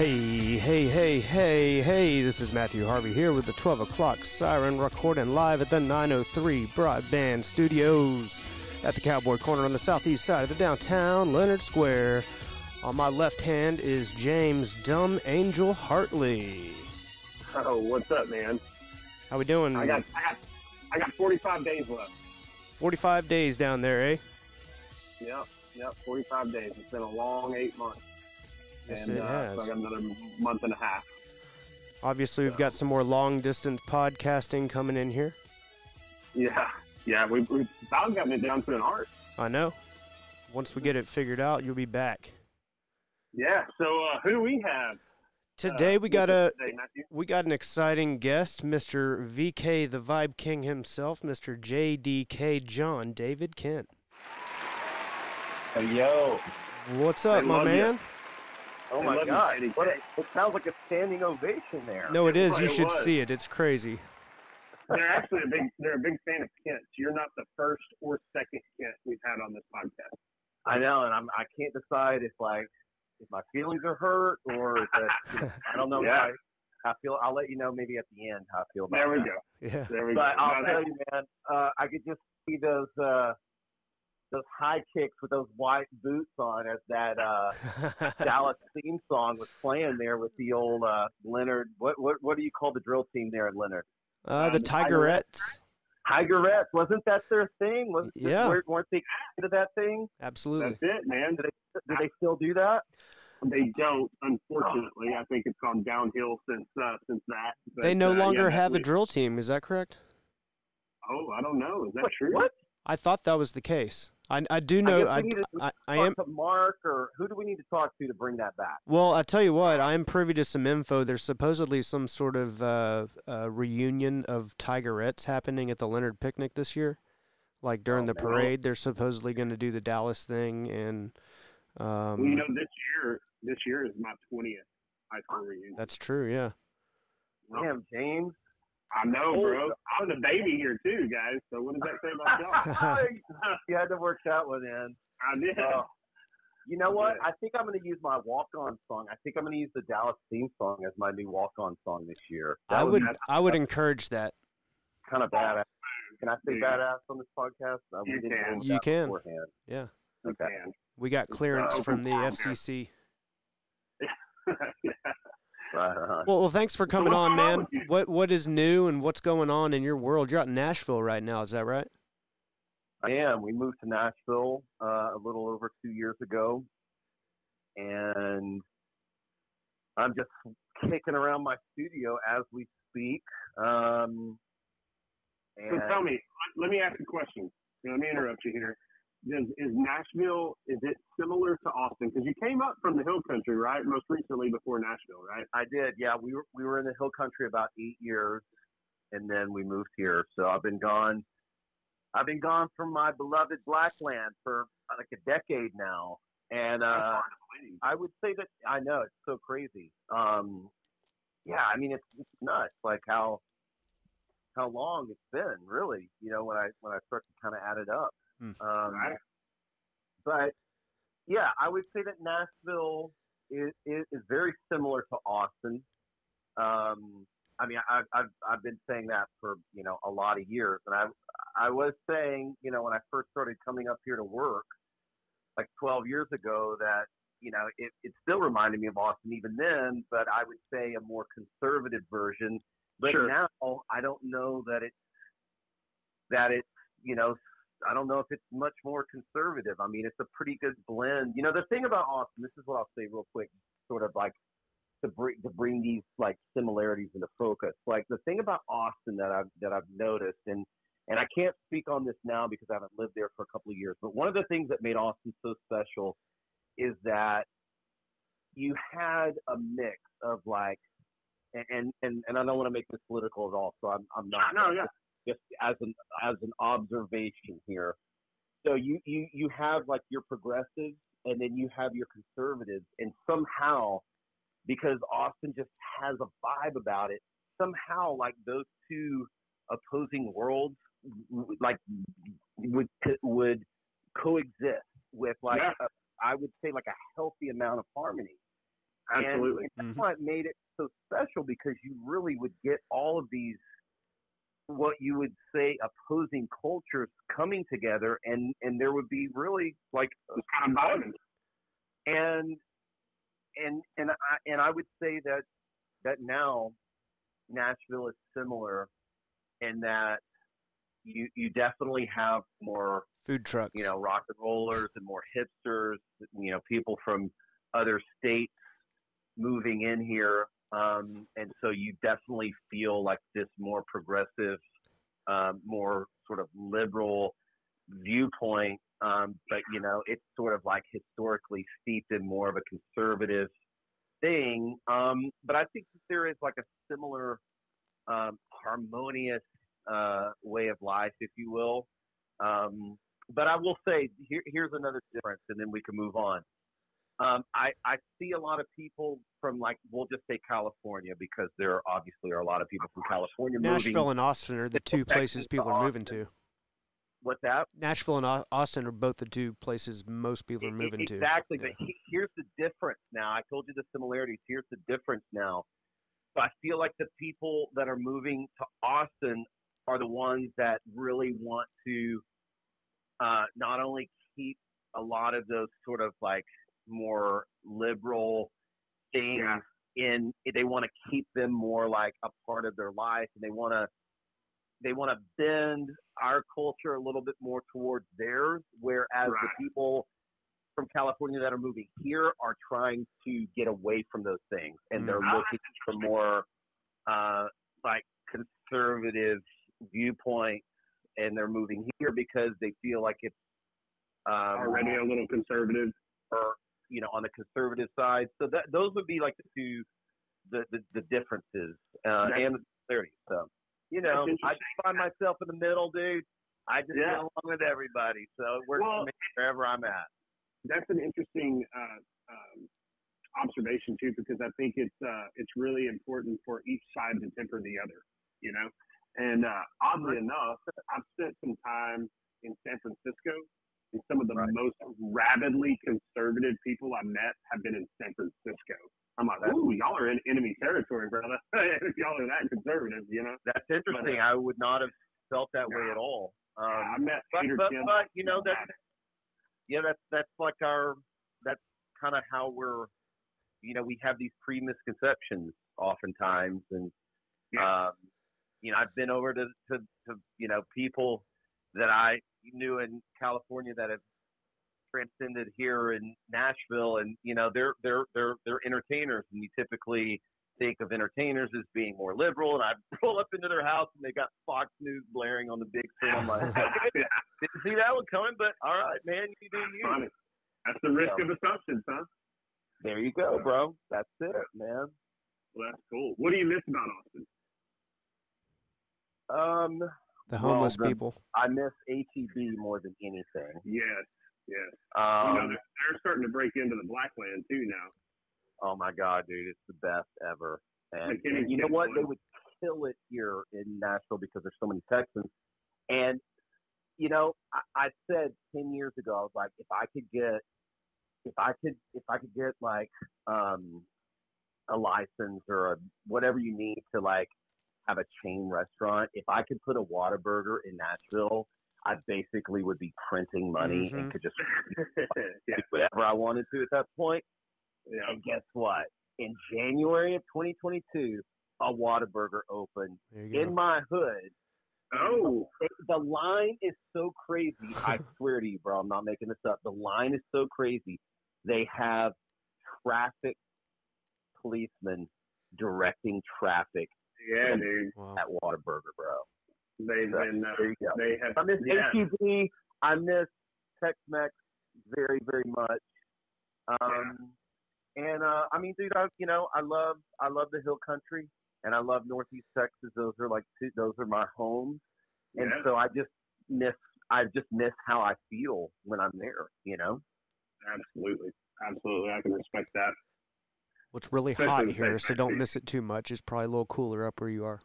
Hey, this is Matthew Harvey here with the 12 o'clock siren, recording live at the 903 Broadband Studios at the Cowboy Corner on the southeast side of the downtown Leonard Square. On my left hand is James Dumb Angel Hartley. Oh, what's up, man? How we doing? I got 45 days left. 45 days down there, eh? Yep, 45 days. It's been a long 8 months. Yes, and, it has. So I got another month and a half. Obviously, we've got some more long-distance podcasting coming in here. Yeah, we've about gotten it down to an art. I know. Once we get it figured out, you'll be back. Yeah, so who do we have? Today we got an exciting guest, Mr. VK, the Vibe King himself, Mr. JDK John David Kent. Hey, yo. What's up, my man? You. Oh my God! It sounds like a standing ovation there. No, it is. Right, you should see it. It's crazy. They're actually a big fan of Kent. You're not the first or second Kent we've had on this podcast. I know, and I can't decide if my feelings are hurt or if I don't know. Yeah. How I feel. I'll let you know maybe at the end how I feel about There we that. go. Yeah. There we But go. I'll tell you, man. I could just see those high kicks with those white boots on as that Dallas theme song was playing there with the old Leonard. What do you call the drill team there at Leonard? The Tigerettes. Tigerettes. Wasn't that their thing? Weren't they into that thing? Absolutely. That's it, man. Do they still do that? They don't, unfortunately. I think it's gone downhill since that. But, They no longer have a definitely. drill team. Is that correct? Oh, I don't know. Is that true? What? I thought that was the case. I do know. I am. To Mark, or who do we need to talk to bring that back? Well, I tell you what, I am privy to some info. There's supposedly some sort of reunion of Tigerettes happening at the Leonard Picnic this year. Like during the parade, they're supposedly going to do the Dallas thing, and well, this year is my 20th high school reunion. That's true. Yeah. Damn, James. I know, bro. I was a baby here too, guys. So what does that say about y'all? You had to work that one in. I did. You know what? I think I'm going to use my walk-on song. I think I'm going to use the Dallas theme song as my new walk-on song this year. I would encourage that. Kind of badass. Can I say badass on this podcast? You can. Beforehand. Yeah. Okay. We got clearance from the FCC. Right. Well, thanks for coming on, man. What is new and what's going on in your world? You're out in Nashville right now, is that right? I am. We moved to Nashville a little over 2 years ago, and I'm just kicking around my studio as we speak. So tell me, let me ask a question. Let me interrupt you here. Is Nashville, is it similar to Austin? Because you came up from the Hill Country, right? Most recently before Nashville, right? I did, yeah. We were in the Hill Country about 8 years, and then we moved here. So I've been gone from my beloved Blackland for like a decade now. And I would say that, I know, it's so crazy. Yeah, I mean, it's nuts, like how long it's been, really, when I start to kind of add it up. Right. But yeah, I would say that Nashville is very similar to Austin. I mean, I've been saying that for a lot of years, and I was saying when I first started coming up here to work like 12 years ago that it still reminded me of Austin even then, but I would say a more conservative version. But Sure. Now I don't know that it's I don't know if it's much more conservative. I mean, it's a pretty good blend. The thing about Austin, this is what I'll say real quick, sort of like to bring these like similarities into focus. Like the thing about Austin that I've noticed, and I can't speak on this now because I haven't lived there for a couple of years, but one of the things that made Austin so special is that you had a mix of like, and I don't want to make this political at all, so I'm not. No, yeah. Just as an observation here. So you have like your progressives, and then you have your conservatives, and somehow, because Austin just has a vibe about it, somehow like those two opposing worlds like would coexist with like I would say like a healthy amount of harmony. Absolutely. That's why it made it so special, because you really would get all of these, what you would say, opposing cultures coming together, and there would be really like kind of violence. And I would say that now Nashville is similar in that you definitely have more food trucks, rock and rollers, and more hipsters, people from other states moving in here. And so you definitely feel like this more progressive, more sort of liberal viewpoint. But, it's sort of like historically steeped in more of a conservative thing. But I think that there is like a similar harmonious way of life, if you will. But I will say, here's another difference, and then we can move on. I see a lot of people from, like, we'll just say California, because there obviously are a lot of people from California Nashville moving. and Austin are the two places people are moving to. What's that? Nashville and Austin are both the two places most people are moving to. Exactly. Yeah. But here's the difference now. I told you the similarities. Here's the difference now. So I feel like the people that are moving to Austin are the ones that really want to not only keep a lot of those sort of like more liberal things in, they want to keep them more like a part of their life, and they want to bend our culture a little bit more towards theirs, whereas the people from California that are moving here are trying to get away from those things, and they're looking for more like conservative viewpoints, and they're moving here because they feel like it's already a little conservative, or on the conservative side. So those would be like the two the differences and the similarities. So I just find myself in the middle, dude. I just get along with everybody, so it works for me wherever I'm at. That's an interesting observation too, because I think it's really important for each side to temper the other, And oddly enough, I've spent some time in San Francisco, and some of the most rabidly conservative people I met have been in San Francisco. I'm like, ooh, y'all are in enemy territory, brother. If y'all are that conservative, That's interesting. I would not have felt that way at all. I met Peter Kim. But that's like that's kind of how we're, we have these pre-misconceptions oftentimes, and I've been over to people that I knew in California that have transcended here in Nashville, and they're entertainers, and you typically think of entertainers as being more liberal, and I roll up into their house and they got Fox News blaring on the big screen. I'm like, didn't see that one coming, but all right, man, you do you. Funny. That's the risk of assumptions, huh? There you go, bro. That's it, man. Well, that's cool. What do you miss about Austin? The homeless people. I miss HEB more than anything. Yes. They're starting to break into the Blackland too now. Oh my God, dude, it's the best ever. And you know what? They would kill it here in Nashville because there's so many Texans. And I said 10 years ago, I was like, if I could get like a license or whatever you need to like have a chain restaurant, if I could put a Whataburger in Nashville, I basically would be printing money and could just do whatever I wanted to at that point. Yeah. And guess what? In January of 2022, a Whataburger opened in my hood. Oh. The line is so crazy. I swear to you, bro, I'm not making this up. The line is so crazy. They have traffic policemen directing traffic at Whataburger, bro. They have. I miss HEB. I miss Tex-Mex very, very much. And I mean, dude, I love the Hill Country, and I love Northeast Texas. Those are my homes, and so I just miss how I feel when I'm there. Absolutely, I can respect that. What's really hot here, so don't miss it too much. It's probably a little cooler up where you are.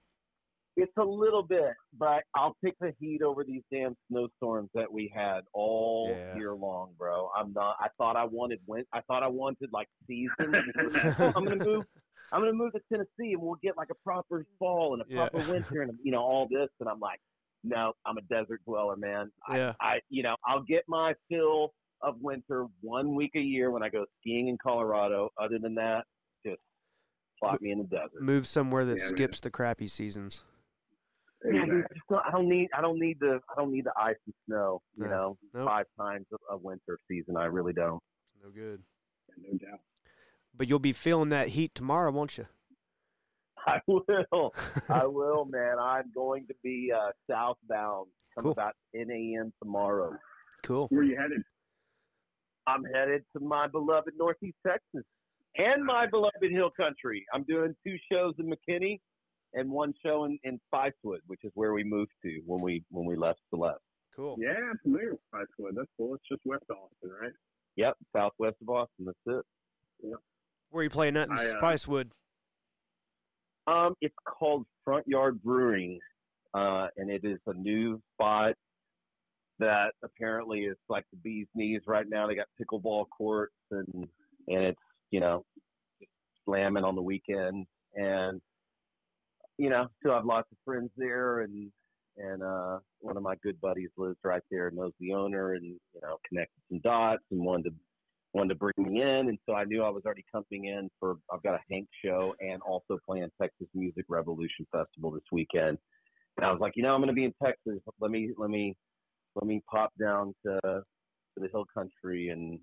It's a little bit, but I'll take the heat over these damn snowstorms that we had all year long, bro. I'm not. I thought I wanted like seasons. I'm gonna move. I'm going to move to Tennessee and we'll get like a proper fall and a proper winter and, you know, all this. And I'm like, no, I'm a desert dweller, man. Yeah. I'll get my fill of winter 1 week a year when I go skiing in Colorado. Other than that, just plop me in the desert. Move somewhere that skips the crappy seasons. Yeah, dude, I don't need the ice and snow. You know, nope. 5 times a winter season. I really don't. No good. Yeah, no doubt. But you'll be feeling that heat tomorrow, won't you? I will. I will, man. I'm going to be southbound from about 10 a.m. tomorrow. Cool. Where are you headed? I'm headed to my beloved Northeast Texas and my beloved Hill Country. I'm doing 2 shows in McKinney and 1 show in Spicewood, which is where we moved to when we left Celeste. Cool. Yeah, I'm familiar with Spicewood. That's cool. It's just west of Austin, right? Yep, southwest of Austin. That's it. Yep. Where are you playing at in Spicewood? It's called Front Yard Brewing, and it is a new spot that apparently is like the bee's knees right now. They got pickleball courts and it's, you know, just slamming on the weekend. And, you know, still have lots of friends there, and one of my good buddies lives right there, knows the owner, and, you know, connected some dots and wanted to bring me in. And so I knew I was already coming in I've got a Hank show and also playing Texas Music Revolution Festival this weekend. And I was like, you know, I'm going to be in Texas. Let me pop down to the Hill Country and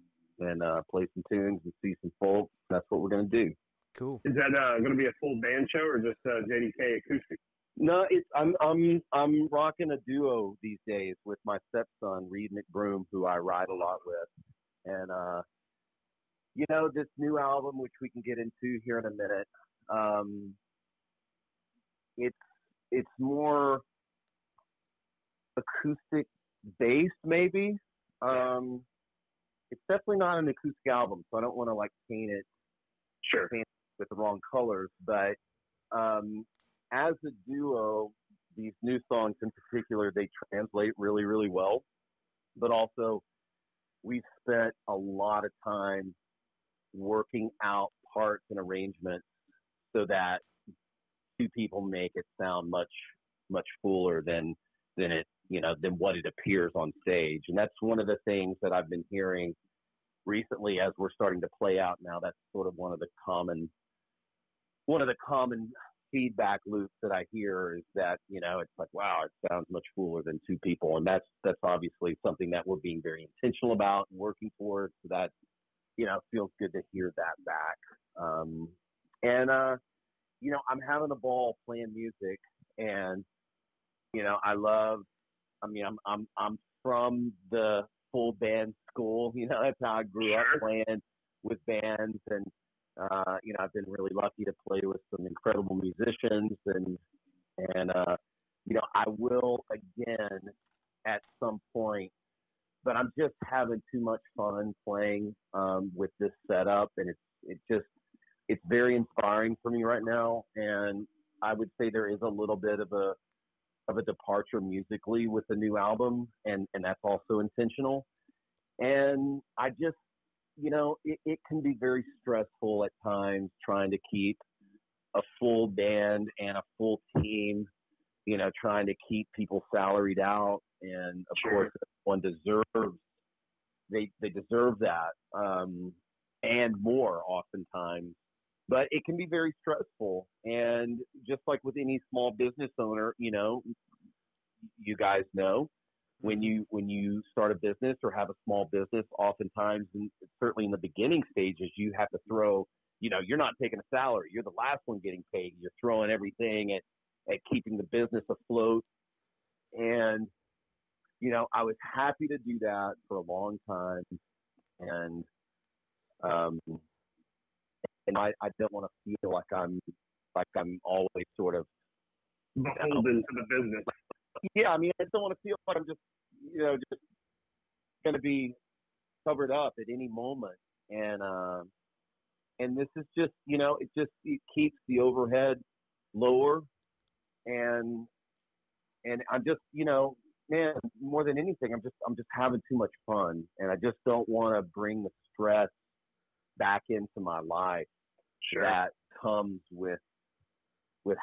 play some tunes and see some folks. That's what we're going to do. Cool. Is that going to be a full band show or just JDK acoustic? No, I'm rocking a duo these days with my stepson Reed McBroom, who I ride a lot with, and you know, this new album, which we can get into here in a minute. It's more acoustic based, maybe. It's definitely not an acoustic album, so I don't want to like paint it with the wrong colors. But as a duo, these new songs in particular, they translate really, really well. But also, we've spent a lot of time working out parts and arrangements so that 2 people make it sound much, much fuller than it, you know, than what it appears on stage. And that's one of the things that I've been hearing recently as we're starting to play out now. That's sort of one of the common feedback loops that I hear is that, you know, it's like, wow, it sounds much fuller than 2 people. And that's obviously something that we're being very intentional about and working towards. So that, you know, feels good to hear that back. You know, I'm having a ball playing music, and, you know, I'm from the full band school. You know, that's how I grew up playing with bands, and you know, I've been really lucky to play with some incredible musicians, and you know, I will again at some point, but I'm just having too much fun playing with this setup, and it's very inspiring for me right now. And I would say there is a little bit of a departure musically with the new album, and that's also intentional. And I just, you know, it can be very stressful at times trying to keep a full band and a full team, you know, trying to keep people salaried out. And of course, one deserves, they deserve that, and more oftentimes. But it can be very stressful. And just like with any small business owner, you know, you guys know, when you start a business or have a small business, oftentimes, and certainly in the beginning stages, you have to throw, you know, you're not taking a salary. You're the last one getting paid. You're throwing everything at keeping the business afloat. And, you know, I was happy to do that for a long time. And I don't want to feel like I'm always sort of beholden to the business. Yeah, I mean, I don't want to feel like I'm just going to be covered up at any moment. And this is just, you know, it keeps the overhead lower. And I'm just, you know, man, more than anything, I'm just having too much fun, and I just don't want to bring the stress back into my life that comes with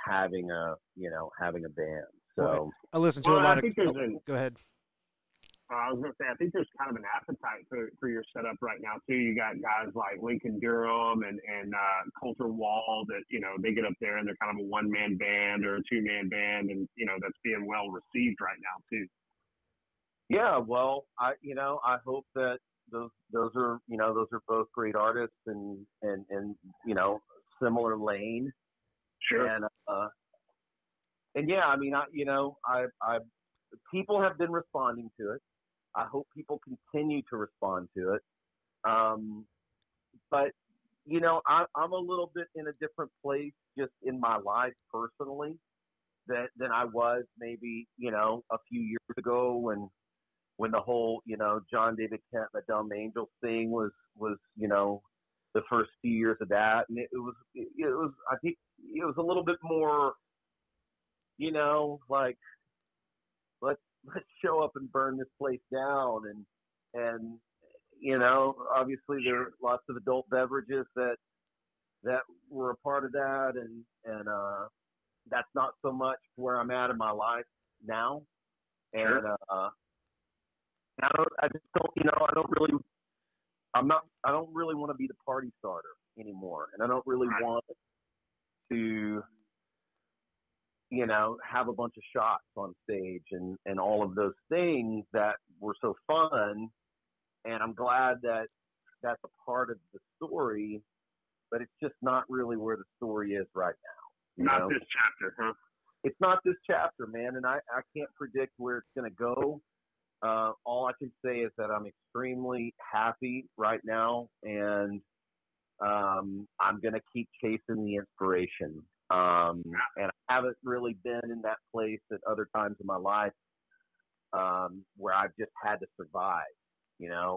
having a band. So well, I listen to a lot of. Go ahead. I was going to say, I think there's kind of an appetite for your setup right now, too. You got guys like Lincoln Durham and Coulter Wall that, they get up there and they're kind of a one-man band or a two-man band, and, that's being well received right now, too. Yeah, well, I hope that those are both great artists and similar lane. Sure. And yeah, I mean, I people have been responding to it. I hope people continue to respond to it. But I'm a little bit in a different place just in my life personally than I was maybe, a few years ago when the whole, John David Kent and the Dumb Angels thing was, the first few years of that. And it was, I think it was a little bit more, like, let's show up and burn this place down. And obviously there are lots of adult beverages that were a part of that. And that's not so much where I'm at in my life now. And, I don't really want to be the party starter anymore. And I don't really want to, have a bunch of shots on stage and all of those things that were so fun. And I'm glad that that's a part of the story, but it's just not really where the story is right now. Not this chapter, huh? It's not this chapter, man. And I can't predict where it's going to go. All I can say is that I'm extremely happy right now, and I'm going to keep chasing the inspiration. And I haven't really been in that place at other times in my life where I've just had to survive,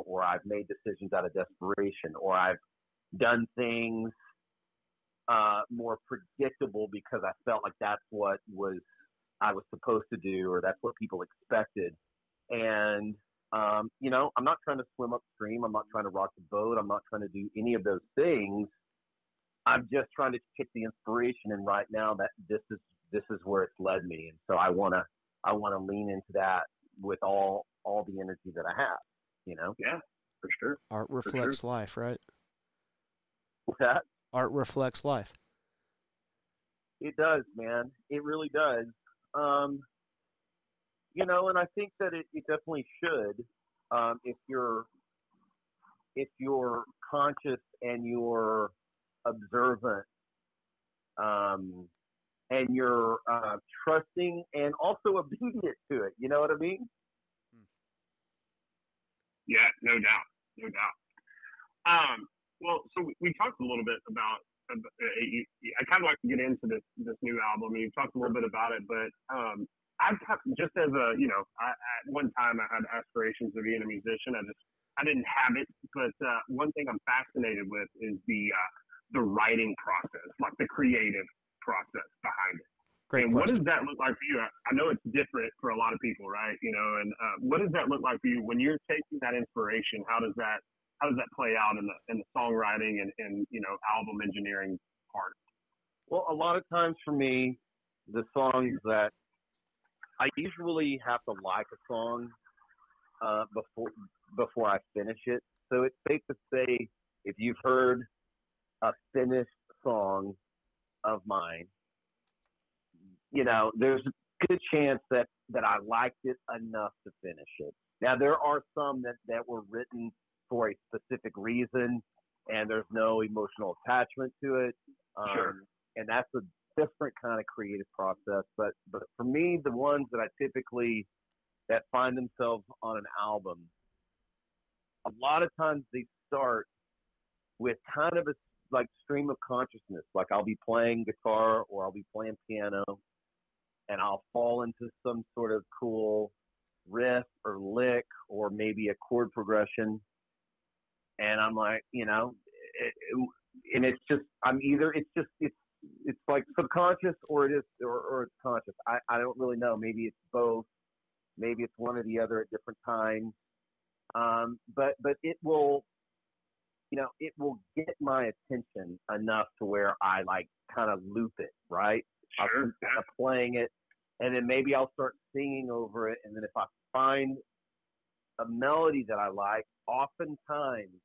or I've made decisions out of desperation, or I've done things more predictable because I felt like that's what I was supposed to do, or that's what people expected. And, I'm not trying to swim upstream. I'm not trying to rock the boat. I'm not trying to do any of those things. I'm just trying to kick the inspiration. And right now that this is where it's led me. And so I want to lean into that with all the energy that I have, Yeah, for sure. Art reflects life, right? What's that? Art reflects life. It does, man. It really does. And I think that it definitely should, if you're conscious and you're observant, and you're trusting and also obedient to it. You know what I mean? Yeah, no doubt. Well, so we talked a little bit about. I kind of like to get into this new album. You talked a little bit about it, but just as a, at one time I had aspirations of being a musician. I didn't have it, but one thing I'm fascinated with is the writing process, like the creative process behind it. Great and question. What does that look like for you? I know it's different for a lot of people, right? And what does that look like for you when you're taking that inspiration? How does that play out in the songwriting and album engineering part? Well, a lot of times for me, the songs that I usually have to like a song before I finish it. So it's safe to say if you've heard a finished song of mine, there's a good chance that I liked it enough to finish it. Now, there are some that were written for a specific reason, and there's no emotional attachment to it. Sure. And that's a different kind of creative process. But for me, the ones that I typically that find themselves on an album, a lot of times they start with kind of a like stream of consciousness. Like I'll be playing guitar or I'll be playing piano, and I'll fall into some sort of cool riff or lick or maybe a chord progression. And I'm like, and it's just, it's like subconscious or it is, or it's conscious. I don't really know. Maybe it's both. Maybe it's one or the other at different times. But it will, it will get my attention enough to where I like kind of loop it, right? Sure. I'll keep kind of playing it, and then maybe I'll start singing over it, and then if I find a melody that I like, oftentimes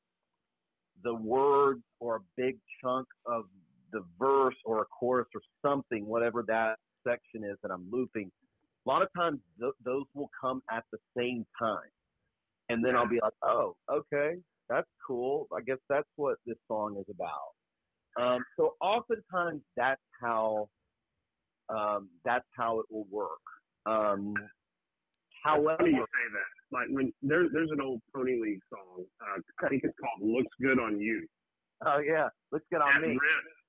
the words or a big chunk of the verse or a chorus or something, whatever that section is that I'm looping, a lot of times those will come at the same time. And then I'll be like, oh, okay, that's cool. I guess that's what this song is about. So oftentimes that's how it will work. However, funny you say that. Like when there's an old Pony League song. I think it's called "Looks Good on You." Oh yeah, looks good on me.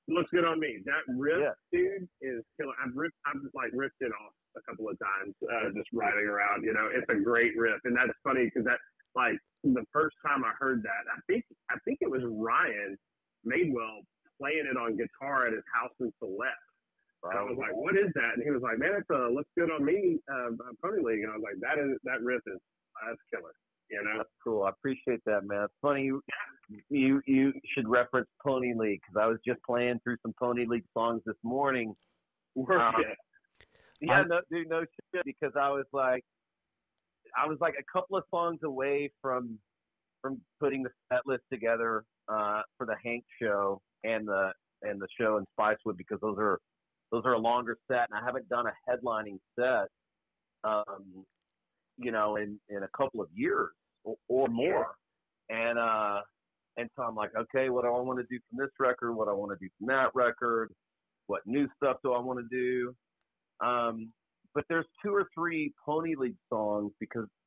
Looks good on me. That riff, dude, is killer. I've ripped it off a couple of times, just riding around. It's a great riff, and that's funny because that, like, the first time I heard that, I think it was Ryan Madewell playing it on guitar at his house in Celeste. And I was like, "What is that?" And he was like, "Man, it's a Looks Good on Me, Pony League." And I was like, "That riff is that's killer." That's cool. I appreciate that, man. It's funny you should reference Pony League because I was just playing through some Pony League songs this morning. No shit, because I was like a couple of songs away from putting the set list together for the Hank show and the show in Spicewood, because those are a longer set, and I haven't done a headlining set in a couple of years or more. And so I'm like, okay, what do I want to do from this record? What do I want to do from that record? What new stuff do I want to do? But there's 2 or 3 Pony League songs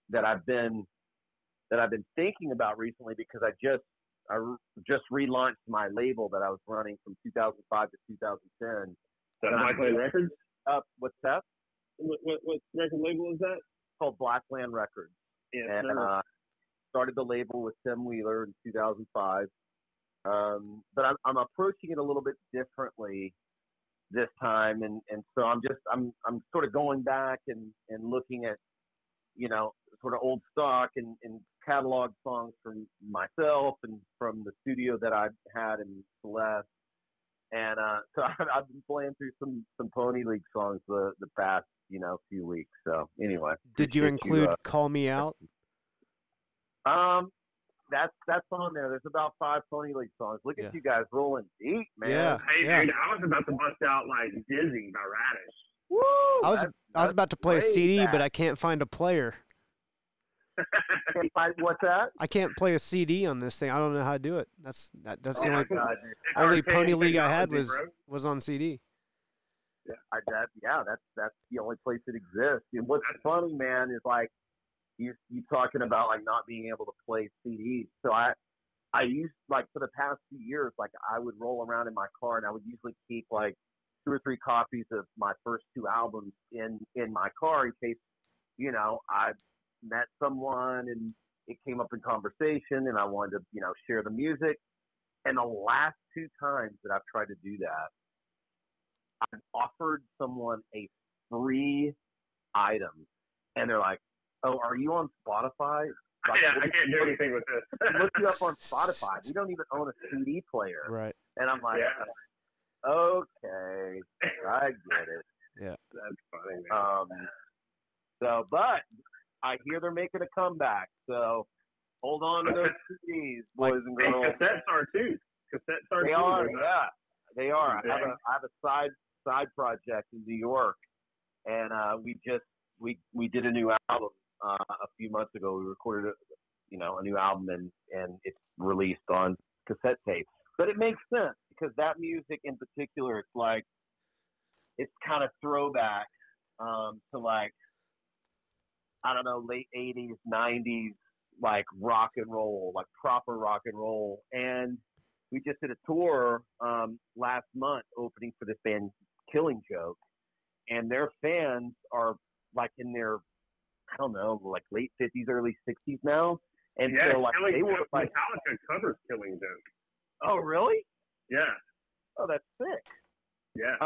that I've been thinking about recently, because I just relaunched my label that I was running from 2005 to 2010. Blackland Records? What's that? What record label is that? It's called Blackland Records. Yeah, and started the label with Tim Wheeler in 2005. But I'm approaching it a little bit differently this time, and so I'm sort of going back and looking at sort of old stock and catalog songs from myself and from the studio that I had in Celeste. And so I've been playing through some Pony League songs the past few weeks. So anyway, did you include "Call Me Out"? That's on there. There's about 5 Pony League songs. Look at you guys rolling deep, man. Yeah. Hey, dude, I was about to bust out like "Dizzy" by Radish. Woo! I was about to play a CD, but I can't find a player. What's that? I can't play a CD on this thing. I don't know how to do it. That's the only Pony League I had was on CD. That's the only place it exists. And what's funny, man, is like you talking about like not being able to play CDs. So I used, like, for the past few years, like, I would roll around in my car and I would usually keep like 2 or 3 copies of my first 2 albums in my car in case I met someone and it came up in conversation and I wanted to share the music. And the last 2 times that I've tried to do that, I've offered someone a free item, and they're like, "Oh, are you on Spotify?" Like, I can't do anything with this. Look you up on Spotify. We don't even own a CD player. Right. And I'm like, okay, I get it. Yeah. That's funny, man. But I hear they're making a comeback, so hold on to those CDs, boys and girls. Cassettes are too. They are, yeah. They are. I have a side project in New York, and we did a new album a few months ago. We recorded a new album, and it's released on cassette tape. But it makes sense because that music in particular, it's kind of throwback to, like, I don't know, late 80s, 90s, like rock and roll, like proper rock and roll. And we just did a tour last month opening for this band Killing Joke, and their fans are like in their, I don't know, like late 50s, early 60s now. And so, like, they were like, Metallica covers Killing Joke. Oh, really? Yeah. Oh, that's sick. Yeah.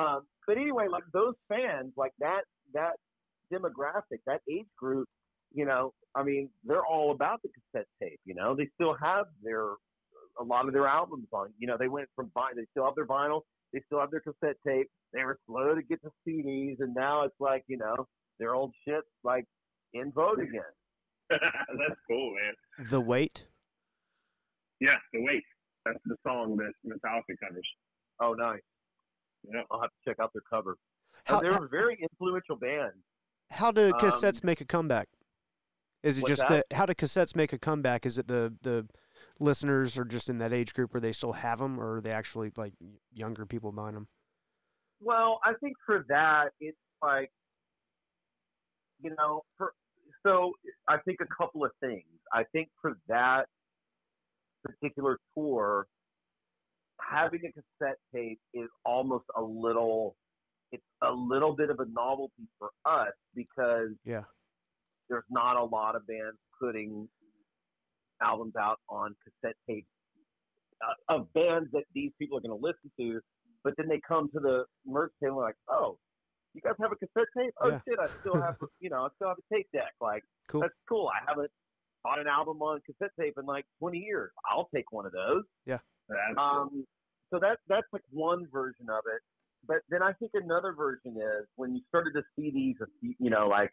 But anyway, like, those fans, like that demographic, that age group, I mean, they're all about the cassette tape. They still have their a lot of their albums on. They went from they still have their vinyl, they still have their cassette tape. They were slow to get to CDs, and now it's like their old shit's like in vogue again. That's cool, man. The Wait. Yeah, The Wait. That's the song that Metallica covers. Oh, nice. Yeah, I'll have to check out their cover. They're a very influential band. How do Cassettes make a comeback? Is it just that? how do Cassettes make a comeback? Is it the listeners are just in that age group where they still have them, or are they actually like younger people buying them? Well, I think for that, it's like, so I think a couple of things. I think for that particular tour, having a cassette tape is almost it's a little bit of a novelty for us because there's not a lot of bands putting albums out on cassette tapes of bands that these people are going to listen to, but then they come to the merch table like, oh, you guys have a cassette tape? Oh shit, I still have a tape deck. Like, cool. That's cool. I haven't bought an album on cassette tape in like 20 years. I'll take one of those. Yeah. So that's like one version of it. But then I think another version is when you started to see these, like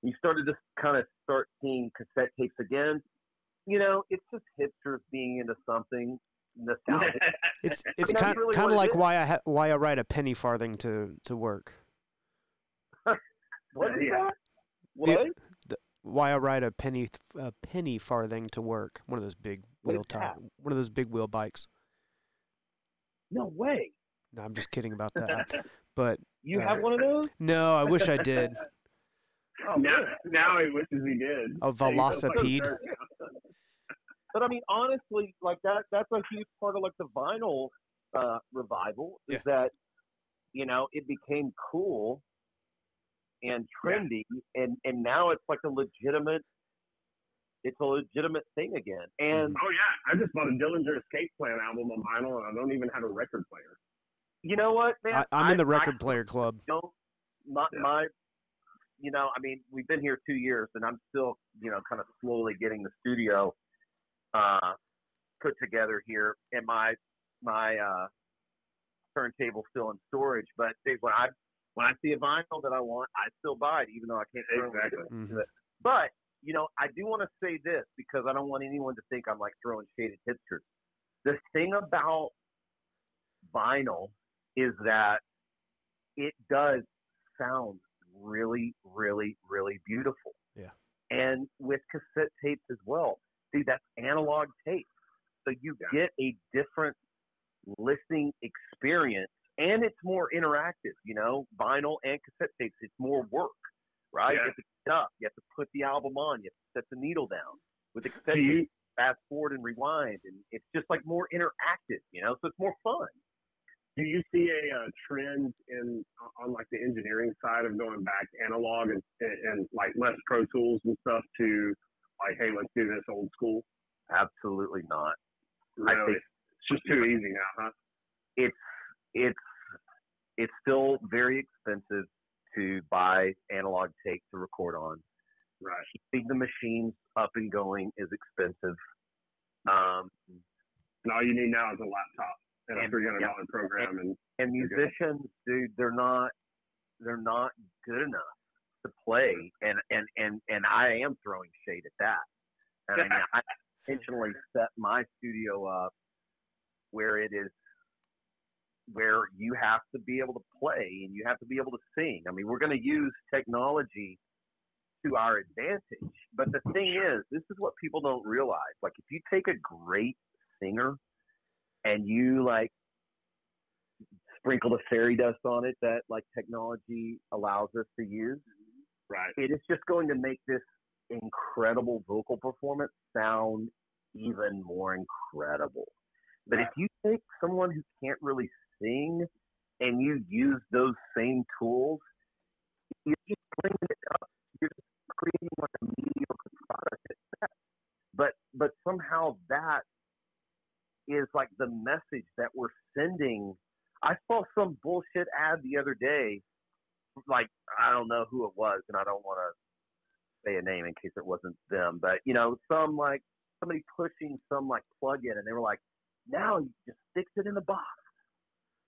you started to kind of start seeing cassette tapes again. It's just hipsters being into something nostalgic. It's kind of like why I ride a penny farthing to work. What is that? What? Why I ride a penny farthing to work. One of those big wheel bikes. No way. No, I'm just kidding about that. But you have one of those? No, I wish I did. Oh, now he wishes he did. A velocipede. But I mean, honestly, like that's a huge part of like the vinyl revival is that, it became cool and trendy and now it's like a legitimate thing again. And oh yeah, I just bought a Dillinger Escape Plan album on vinyl and I don't even have a record player. You know what, man? I'm in the record player club. I mean, we've been here 2 years and I'm still, kind of slowly getting the studio put together here and my turntable's still in storage. But when I see a vinyl that I want, I still buy it, even though I can't throw it. Mm-hmm. But, I do want to say this because I don't want anyone to think I'm like throwing shade at hipsters. The thing about vinyl is that it does sound really, really, really beautiful. Yeah. And with cassette tapes as well. See, that's analog tape. So you get a different listening experience and it's more interactive, vinyl and cassette tapes. It's more work, right? Yeah. You have to get up. You have to put the album on. You have to set the needle down. With the cassette tapes, fast forward and rewind. And it's just like more interactive, so it's more fun. Do you see a trend on like the engineering side of going back analog and like less Pro Tools and stuff to like, hey, let's do this old school? Absolutely not. Really? I think it's just too easy now, huh? It's still very expensive to buy analog tape to record on. Right. Keeping the machines up and going is expensive. And all you need now is a laptop and a $300 program. And musicians, dude, they're not good enough to play. And I am throwing shade at that. And I mean, I intentionally set my studio up where you have to be able to play and you have to be able to sing. I mean, we're going to use technology to our advantage. But the thing is, this is what people don't realize. Like, if you take a great singer and you like sprinkle the fairy dust on it that like technology allows us to use, right, it is just going to make this incredible vocal performance sound even more incredible. But if you take someone who can't really sing and you use those same tools, you're just bringing it up. You're just creating like a mediocre product at best. But somehow that is like the message that we're sending. I saw some bullshit ad the other day, like, I don't know who it was, and I don't want to say a name in case it wasn't them, but some somebody pushing some like plug-in, and they were like, now you just fix it in the box.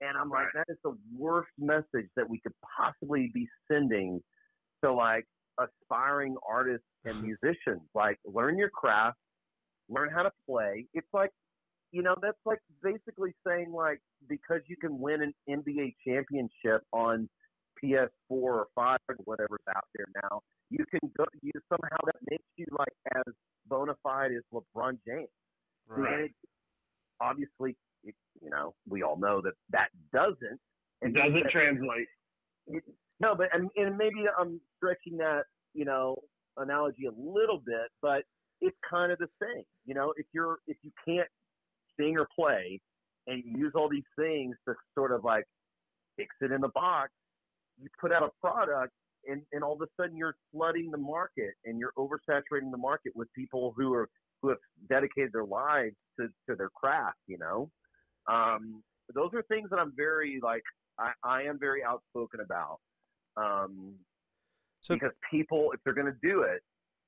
And I'm like, that is the worst message that we could possibly be sending to like aspiring artists and musicians. Like, learn your craft, learn how to play. It's like, you know, that's like basically saying like, because you can win an NBA championship on PS4 or 5 or whatever's out there now, you can go, you somehow that makes you like as bona fide as LeBron James. Right. And it, obviously, you know, we all know that that doesn't. It doesn't translate. No, but and maybe I'm stretching that, you know, analogy a little bit, but it's kind of the same. You know, if you can't sing or play and you use all these things to sort of like fix it in the box, you put out a product and all of a sudden you're flooding the market and you're oversaturating the market with people who have dedicated their lives to their craft, you know. Those are things that I'm very like I am very outspoken about. Because people, if they're going to do it,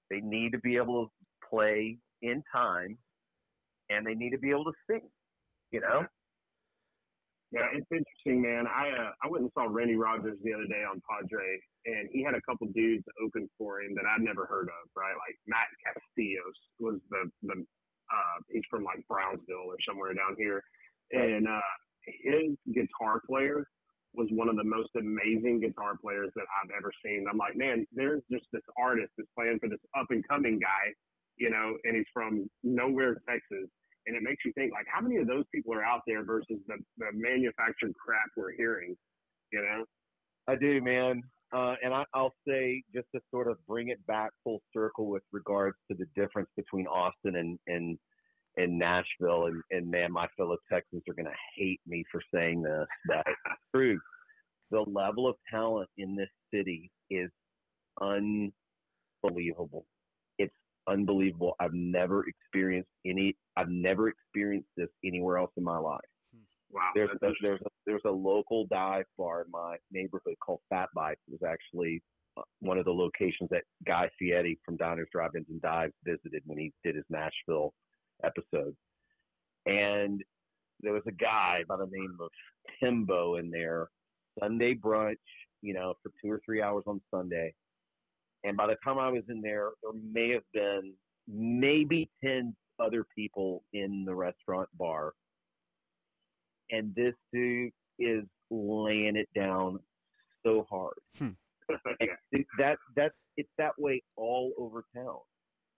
they need to be able to play in time and they need to be able to sing, you know? Yeah, it's interesting, man. I went and saw Randy Rogers the other day on Padre, and he had a couple dudes open for him that I'd never heard of, right? Like Matt Castillos was the he's from like Brownsville or somewhere down here, and his guitar player was one of the most amazing guitar players that I've ever seen. I'm like, man, there's just this artist that's playing for this up and coming guy, you know, and he's from nowhere, Texas. And it makes you think, like, how many of those people are out there versus the manufactured crap we're hearing, you know? I do, man. And I'll say, just to sort of bring it back full circle with regards to the difference between Austin and Nashville, and man, my fellow Texans are going to hate me for saying this, but it's true. The level of talent in this city is unbelievable. It's unbelievable. I've never experienced this anywhere else in my life. Wow. There's a local dive bar in my neighborhood called Fat Bites. It was actually one of the locations that Guy Fieri from Diners, Drive-Ins, and Dives visited when he did his Nashville episode. And there was a guy by the name of Timbo in there, Sunday brunch, you know, for 2 or 3 hours on Sunday. And by the time I was in there, there may have been maybe 10 other people in the restaurant bar. And this dude is laying it down so hard. It's that way all over town.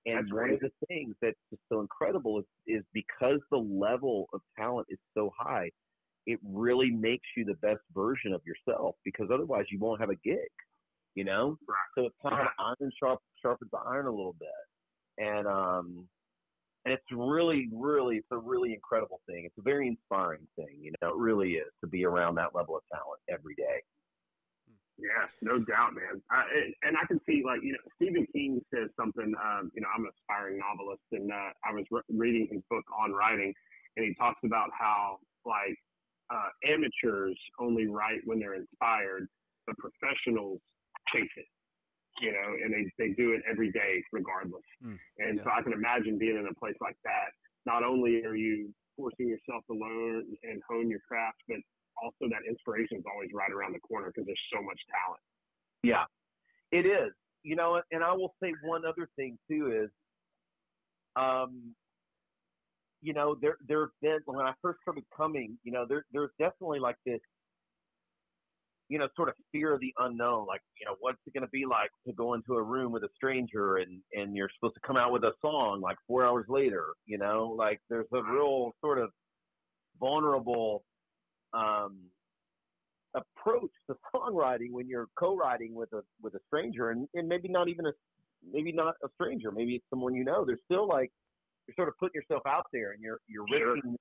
And that's one of the things that's just so incredible is because the level of talent is so high, it really makes you the best version of yourself, because otherwise you won't have a gig, you know? Right. So it's kind of iron sharpens iron a little bit. And it's really, really, it's a really incredible thing. It's a very inspiring thing, you know, it really is, to be around that level of talent every day. Yeah, no doubt, man. And I can see, like, you know, Stephen King says something, you know, I'm an aspiring novelist, and I was reading his book on writing, and he talks about how, like, amateurs only write when they're inspired, but professionals chase it, you know, and they do it every day regardless. So I can imagine being in a place like that. Not only are you forcing yourself to learn and hone your craft, but also that inspiration is always right around the corner because there's so much talent. Yeah, it is. You know, and I will say one other thing too is, you know, there's been, when I first started coming, you know, there's definitely like this, you know, sort of fear of the unknown. Like, you know, what's it going to be like to go into a room with a stranger and you're supposed to come out with a song like 4 hours later, you know, like there's a real sort of vulnerable approach to songwriting when you're co-writing with a stranger, and maybe not a stranger, maybe it's someone you know. There's still like, you're sort of putting yourself out there, and you're risking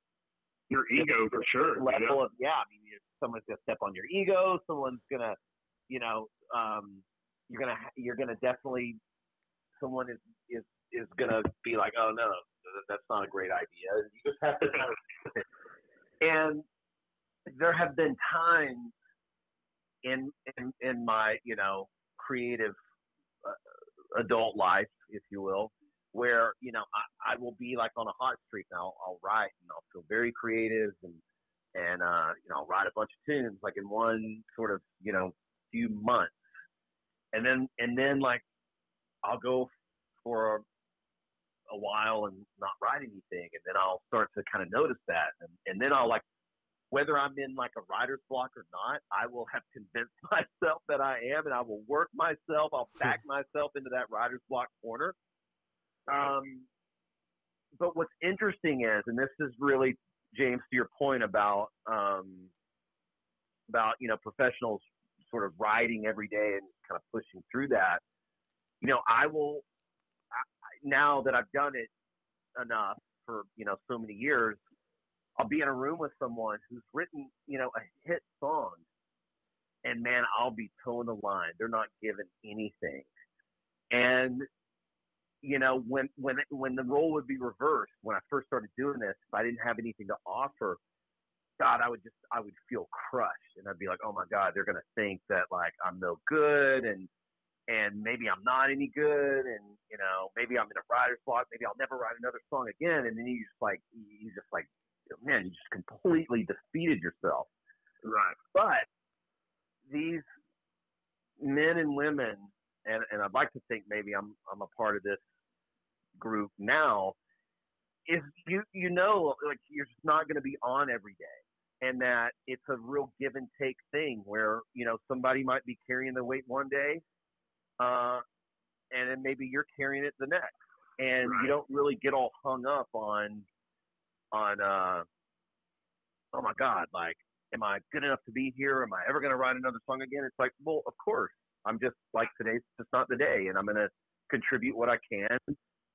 your ego for sure. Level of, yeah, I mean, someone's gonna step on your ego. Someone's gonna, you know, you're gonna definitely, someone is gonna be like, oh no, that's not a great idea. You just have to kind of, and there have been times in my, you know, creative adult life, if you will, where, you know, I will be like on a hot streak and I'll write and I'll feel very creative and you know, I'll write a bunch of tunes like in one sort of, you know, few months. And then like I'll go for a while and not write anything. And then I'll start to kind of notice that. And then I'll like, whether I'm in like a writer's block or not, I will have convinced myself that I am, and I will work myself. I'll back myself into that writer's block corner. But what's interesting is, and this is really, James, to your point about you know, professionals sort of writing every day and kind of pushing through that. You know, now that I've done it enough for, you know, so many years, I'll be in a room with someone who's written, you know, a hit song, and man, I'll be towing the line. They're not given anything. And, you know, when the role would be reversed, when I first started doing this, if I didn't have anything to offer, God, I would feel crushed, and I'd be like, oh my God, they're going to think that like I'm no good, and maybe I'm not any good, and, you know, maybe I'm in a writer's block, maybe I'll never write another song again. And then you just like, man, you just completely defeated yourself. Right. But these men and women, and I'd like to think maybe I'm a part of this group now, is you know, like you're just not going to be on every day, and that it's a real give and take thing where, you know, somebody might be carrying the weight one day, and then maybe you're carrying it the next, and right. You don't really get all hung up on oh my God, like, am I good enough to be here? Am I ever going to write another song again? It's like, well, of course. I'm just like, today's just not the day, and I'm going to contribute what I can,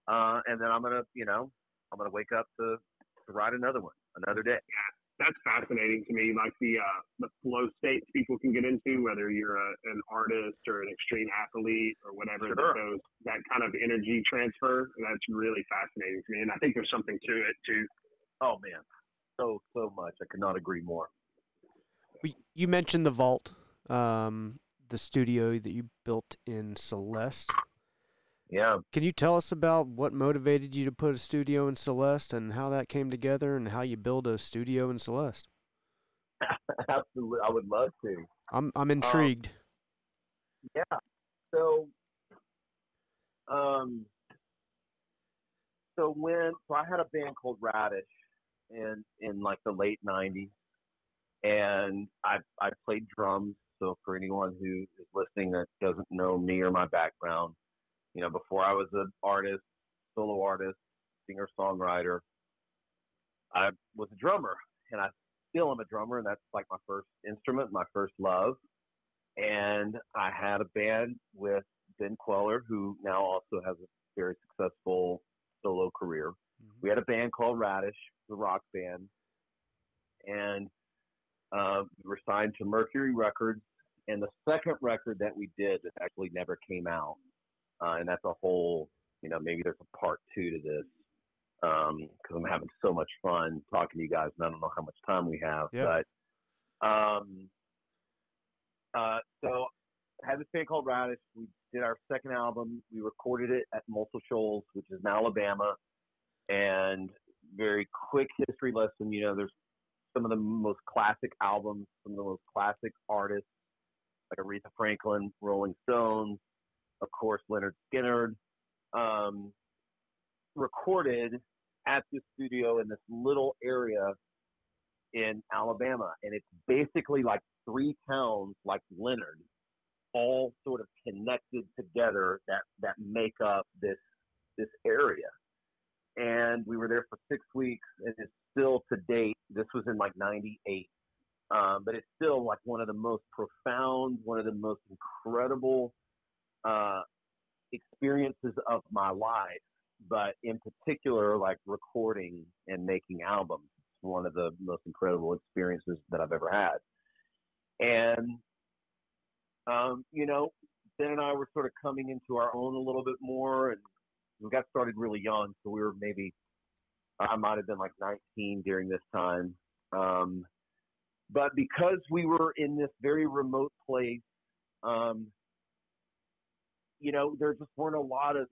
and then I'm going to wake up to write another one, another day. Yeah, that's fascinating to me. Like the flow states people can get into, whether you're an artist or an extreme athlete or whatever. Sure. That kind of energy transfer, that's really fascinating to me, and I think there's something to it too. Oh man, so much. I could not agree more. You mentioned the vault, the studio that you built in Celeste. Yeah. Can you tell us about what motivated you to put a studio in Celeste and how that came together and how you build a studio in Celeste? Absolutely, I would love to. I'm intrigued. Yeah. So, I had a band called Radish in like the late '90s, and I played drums. So for anyone who is listening that doesn't know me or my background, you know, before I was an artist, solo artist, singer-songwriter, I was a drummer, and I still am a drummer, and that's like my first instrument, my first love. And I had a band with Ben Queller, who now also has a very successful solo career. Mm-hmm. We had a band called Radish, the rock band, and we were signed to Mercury Records. And the second record that we did that actually never came out, and that's a whole, you know, maybe there's a part 2 to this, because I'm having so much fun talking to you guys, and I don't know how much time we have. Yeah. But so I had this band called Radish. We did our second album. We recorded it at Muscle Shoals, which is in Alabama. And very quick history lesson, you know, there's some of the most classic albums, some of the most classic artists, like Aretha Franklin, Rolling Stones, of course, Leonard Skinner, recorded at this studio in this little area in Alabama. And it's basically like 3 towns like Leonard, all sort of connected together that make up this area. And we were there for 6 weeks, and it's still to date, this was in like 98, but it's still like one of the most profound, one of the most incredible experiences of my life, but in particular, like recording and making albums. It's one of the most incredible experiences that I've ever had. And, you know, Ben and I were sort of coming into our own a little bit more, and we got started really young, so we were maybe, I might have been like 19 during this time. But because we were in this very remote place, you know, there just weren't a lot of,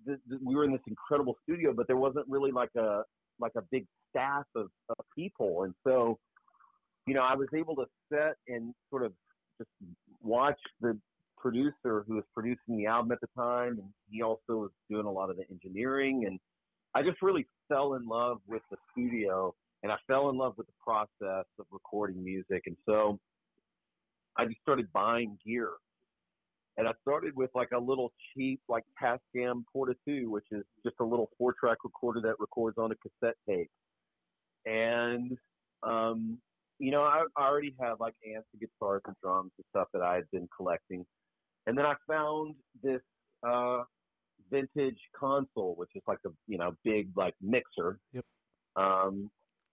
we were in this incredible studio, but there wasn't really like a big staff of people. And so, I was able to sit and sort of just watch the producer who was producing the album at the time, and he also was doing a lot of the engineering. And I just really fell in love with the studio, and I fell in love with the process of recording music. And so I just started buying gear. And I started with like a little cheap like Tascam Porta 2, which is just a little 4-track recorder that records on a cassette tape. And I already had like amps and guitars and drums and stuff that I had been collecting. And then I found this vintage console, which is like a big like mixer. Yep.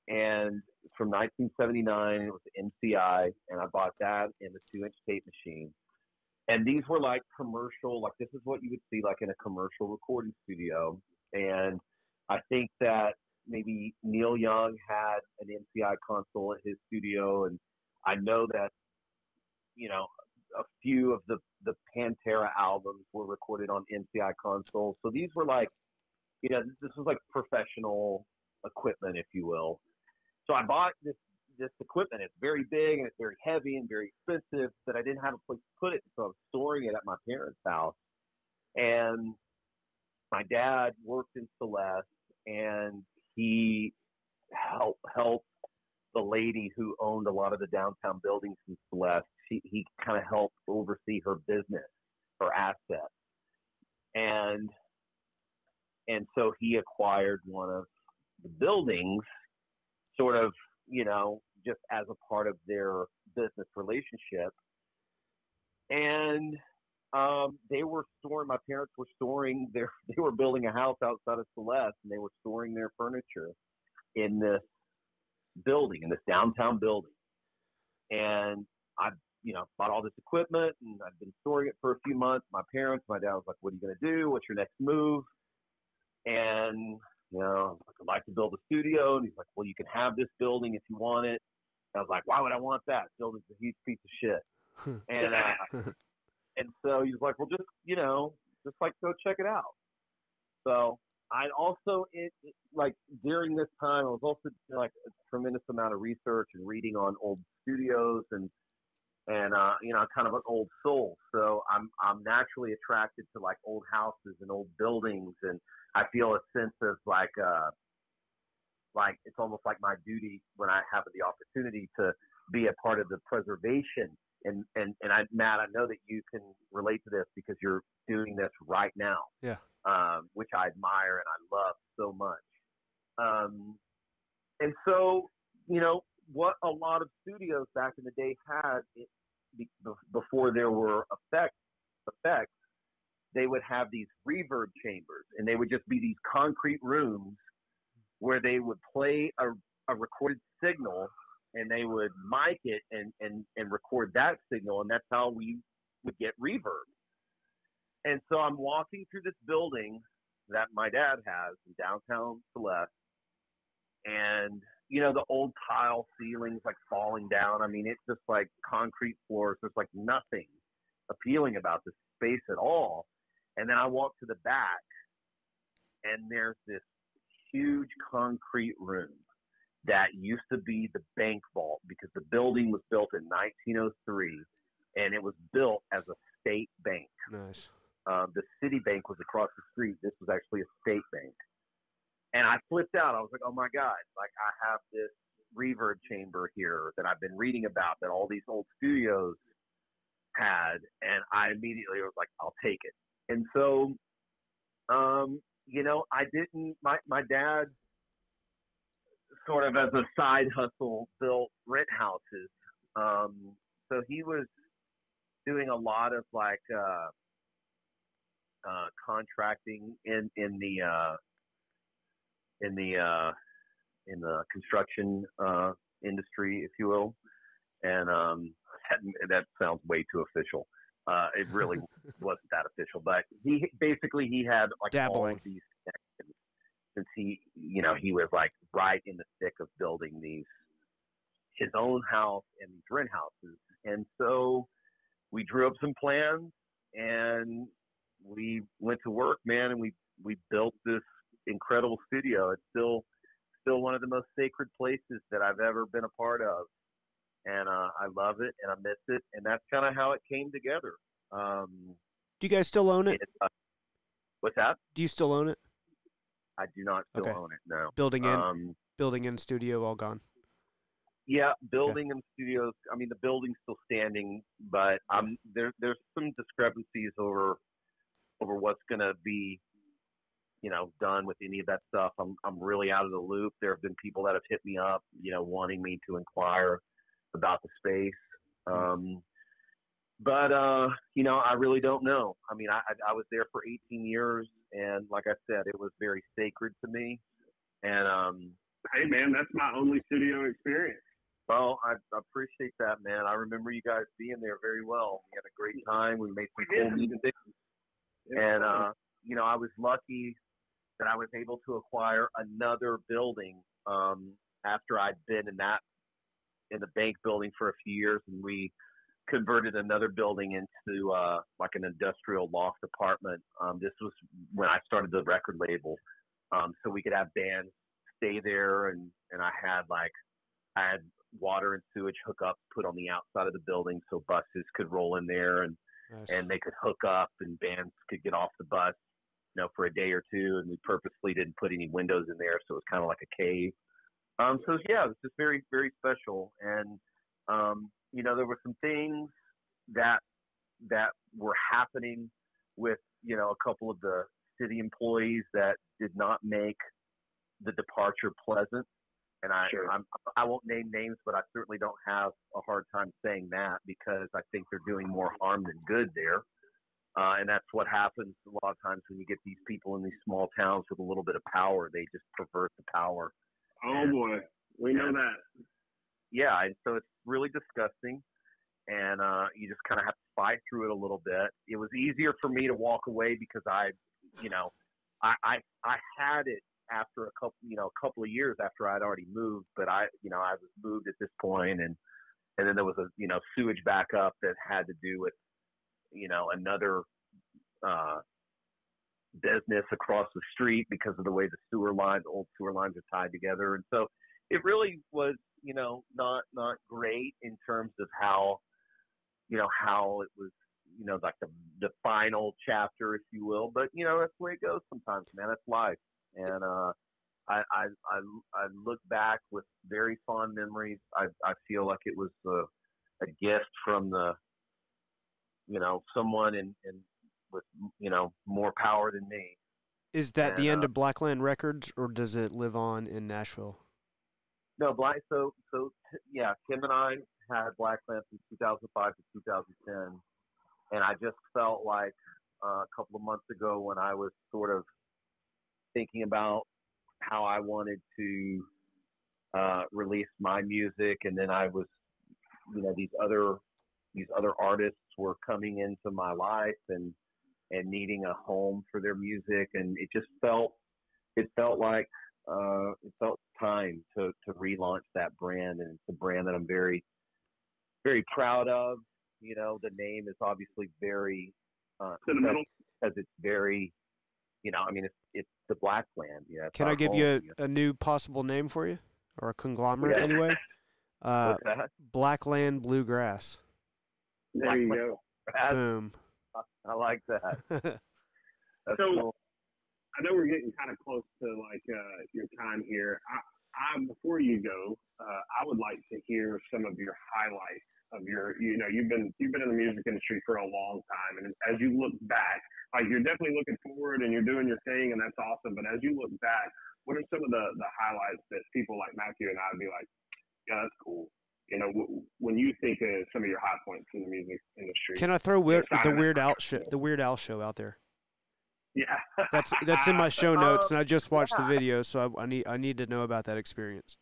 And from 1979, it was MCI, and I bought that in the 2-inch tape machine. And these were like commercial, like this is what you would see like in a commercial recording studio. And I think that maybe Neil Young had an MCI console at his studio. And I know that, a few of the Pantera albums were recorded on MCI consoles. So these were like, this was like professional equipment, if you will. So I bought this equipment. It's very big and it's very heavy and very expensive, that I didn't have a place to put it. So I was storing it at my parents' house. And my dad worked in Celeste, and he helped the lady who owned a lot of the downtown buildings in Celeste. He kind of helped oversee her business, her assets. And so he acquired one of the buildings sort of, just as a part of their business relationship. And my parents were storing they were building a house outside of Celeste, and they were storing their furniture in this building, in this downtown building. And I, bought all this equipment, and I've been storing it for a few months. My dad was like, "What are you going to do? What's your next move?" And I was like, "I'd like to build a studio." And he's like, "Well, you can have this building if you want it." And I was like, "Why would I want that? This building's a huge piece of shit." And so he's like, "Well, just like go check it out." So I also, during this time, I was also doing like a tremendous amount of research and reading on old studios and kind of an old soul. So I'm naturally attracted to like old houses and old buildings, and I feel a sense of like it's almost like my duty when I have the opportunity to be a part of the preservation. And Matt, I know that you can relate to this because you're doing this right now. Yeah. Which I admire and I love so much. And so, what a lot of studios back in the day had before there were effects, they would have these reverb chambers, and they would just be these concrete rooms where they would play a recorded signal, and they would mic it and record that signal, and that's how we would get reverb. And so I'm walking through this building that my dad has in downtown Celeste, and the old tile ceilings like falling down. I mean, it's just like concrete floors. There's like nothing appealing about this space at all. And then I walk to the back, and there's this huge concrete room that used to be the bank vault, because the building was built in 1903, and it was built as a state bank. Nice. The city bank was across the street. This was actually a state bank. And I flipped out. I was like, oh my God, like I have this reverb chamber here that I've been reading about that all these old studios had. And I immediately was like, I'll take it. And so, my dad sort of as a side hustle built rent houses. So he was doing a lot of like, contracting in the construction industry, if you will, and that sounds way too official. It really wasn't that official, but he had like dabbling. All of these connections since he was like right in the thick of building his own house and these rent houses. And so we drew up some plans, and we went to work, man, and we we built this incredible studio. It's still one of the most sacred places that I've ever been a part of, and I love it and I miss it, and that's kind of how it came together. Do you guys still own it? What's that? Do you still own it? I do not still own it. No. Building in studio all gone. Yeah, building and studios. I mean, the building's still standing, but there's some discrepancies over what's going to be, done with any of that stuff. I'm really out of the loop. There have been people that have hit me up, wanting me to inquire about the space. But I really don't know. I mean, I was there for 18 years, and like I said, it was very sacred to me. And hey, man, that's my only studio experience. Well, I appreciate that, man. I remember you guys being there very well. We had a great time. We made some cool music. And, I was lucky that I was able to acquire another building after I'd been in the bank building for a few years, and we converted another building into like an industrial loft apartment. This was when I started the record label, so we could have bands stay there, and I had water and sewage hookups put on the outside of the building so buses could roll in there and they could hook up and bands could get off the bus, for a day or two. And we purposely didn't put any windows in there, so it was kind of like a cave. So yeah, it was just very, very special. And there were some things that were happening with a couple of the city employees that did not make the departure pleasant. And I won't name names, but I certainly don't have a hard time saying that, because I think they're doing more harm than good there. And that's what happens a lot of times when you get these people in these small towns with a little bit of power. They just pervert the power. Oh, boy. We know that. Yeah, and so it's really disgusting. And you just kind of have to fight through it a little bit. It was easier for me to walk away because I had it after a couple of years after I'd already moved, but I was moved at this point, and then there was a sewage backup that had to do with another business across the street because of the way the old sewer lines are tied together, and so it really was not great in terms of how it was like the final chapter, if you will, but that's the way it goes sometimes, man. That's life. And I look back with very fond memories. I feel like it was a gift from someone in with more power than me. Is that the end of Blackland Records, or does it live on in Nashville? No, Kim and I had Blackland from 2005 to 2010, and I just felt like a couple of months ago when I was sort of thinking about how I wanted to release my music, and then I was, these other artists were coming into my life and needing a home for their music, and it felt time to relaunch that brand, and it's a brand that I'm very, very proud of. The name is obviously very sentimental, because it's very. It's the Blackland. Yeah. Can I give you a new possible name for you, or a conglomerate anyway? What's that? Blackland Bluegrass. There you go. Boom. I like that. That's so cool. I know we're getting kind of close to your time here. I before you go, I would like to hear some of your highlights of your. You've been in the music industry for a long time, and as you look back. You're definitely looking forward and you're doing your thing, and that's awesome. But as you look back, what are some of the highlights that people like Matthew and I would be like, yeah, that's cool? When you think of some of your high points in the music industry. Can I throw the Weird Al show out there? Yeah, that's in my show notes, and I just watched the video, so I need to know about that experience.